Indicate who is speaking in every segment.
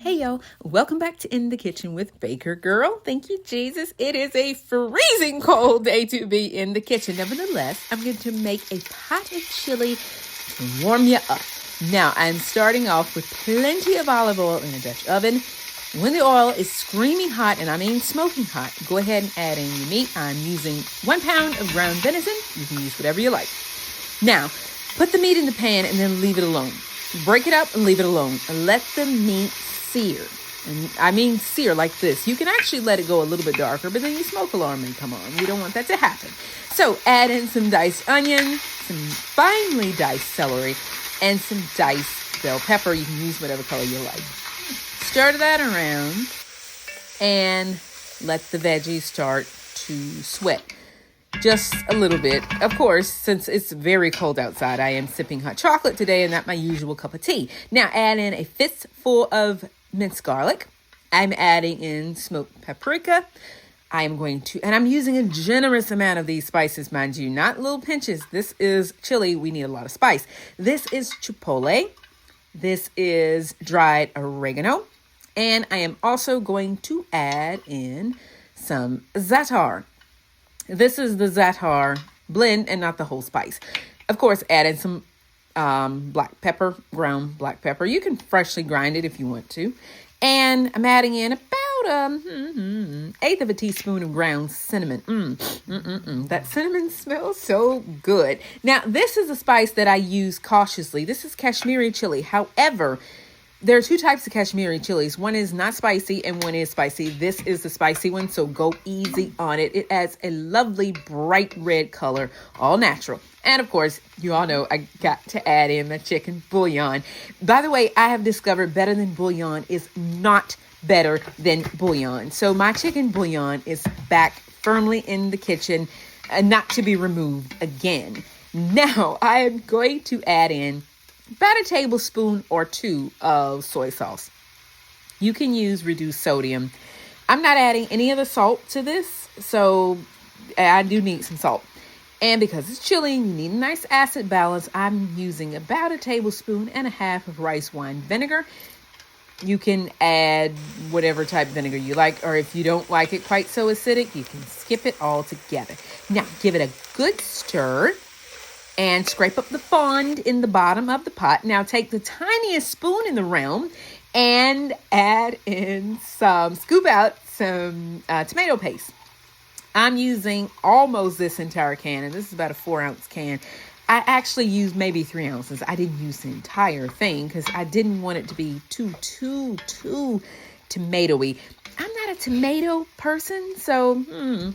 Speaker 1: Hey yo, welcome back to In the Kitchen with Baker Girl. Thank you, Jesus. It is a freezing cold day to be in the kitchen. Nevertheless, I'm going to make a pot of chili to warm you up. Now, I'm starting off with plenty of olive oil in a Dutch oven. When the oil is screaming hot, and I mean smoking hot, go ahead and add in your meat. I'm using 1 pound of ground venison. You can use whatever you like. Now, put the meat in the pan and then leave it alone. Break it up and leave it alone. Let the meat sear. And I mean sear like this. You can actually let it go a little bit darker, but then your smoke alarm may come on. We don't want that to happen. So add in some diced onion, some finely diced celery, and some diced bell pepper. You can use whatever color you like. Stir that around and let the veggies start to sweat. Just a little bit. Of course, since it's very cold outside, I am sipping hot chocolate today, and that's my usual cup of tea. Now add in a fistful of minced garlic. I'm adding in smoked paprika. And I'm using a generous amount of these spices, mind you, not little pinches. This is chili. We need a lot of spice. This is chipotle. This is dried oregano. And I am also going to add in some za'atar. This is the za'atar blend and not the whole spice. Of course, add in some black pepper, ground black pepper. You can freshly grind it if you want to. And I'm adding in about 1/8 of a teaspoon of ground cinnamon. That cinnamon smells so good. Now, this is a spice that I use cautiously. This is Kashmiri chili. However, there are 2 types of Kashmiri chilies. One is not spicy and one is spicy. This is the spicy one, so go easy on it. It adds a lovely bright red color, all natural. And of course, you all know I got to add in my chicken bouillon. By the way, I have discovered better than bouillon is not better than bouillon. So my chicken bouillon is back firmly in the kitchen, not to be removed again. Now, I am going to add in about 1 tablespoon or 2 of soy sauce. You can use reduced sodium. I'm not adding any other salt to this, so I do need some salt. And because it's chili, you need a nice acid balance. I'm using about 1.5 tablespoons of rice wine vinegar. You can add whatever type of vinegar you like, or if you don't like it quite so acidic, you can skip it altogether. Now, give it a good stir and scrape up the fond in the bottom of the pot. Now take the tiniest spoon in the realm and scoop out some tomato paste. I'm using almost this entire can, and this is about a 4-ounce can. I actually used maybe 3 ounces. I didn't use the entire thing because I didn't want it to be too tomatoey. I'm not a tomato person, so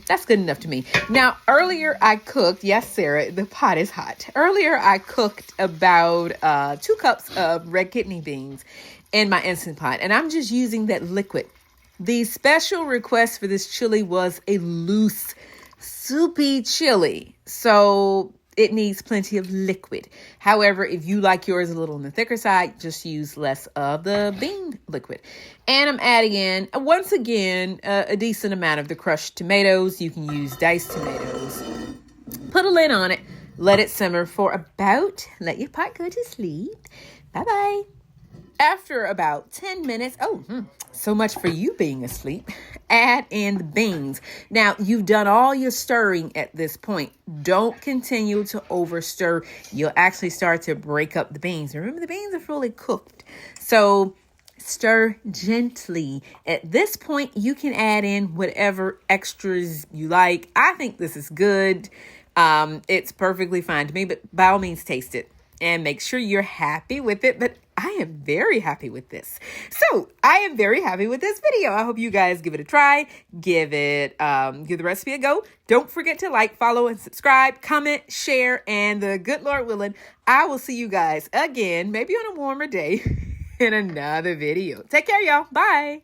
Speaker 1: that's good enough to me. Now, earlier I cooked, yes, Sarah, the pot is hot. Earlier I cooked about 2 cups of red kidney beans in my Instant Pot, and I'm just using that liquid. The special request for this chili was a loose, soupy chili, so it needs plenty of liquid. However, if you like yours a little on the thicker side, just use less of the bean liquid. And I'm adding in, once again, a decent amount of the crushed tomatoes. You can use diced tomatoes. Put a lid on it. Let it simmer for let your pot go to sleep. Bye-bye. After about 10 minutes, so much for you being asleep, add in the beans. Now, you've done all your stirring at this point. Don't continue to over stir. You'll actually start to break up the beans. Remember, the beans are fully cooked. So stir gently. At this point, you can add in whatever extras you like. I think this is good. It's perfectly fine to me, but by all means, taste it and make sure you're happy with it. But I am very happy with this. So I am very happy with this video. I hope you guys give it a try. Give the recipe a go. Don't forget to like, follow, and subscribe, comment, share, and the good Lord willing, I will see you guys again, maybe on a warmer day in another video. Take care, y'all. Bye.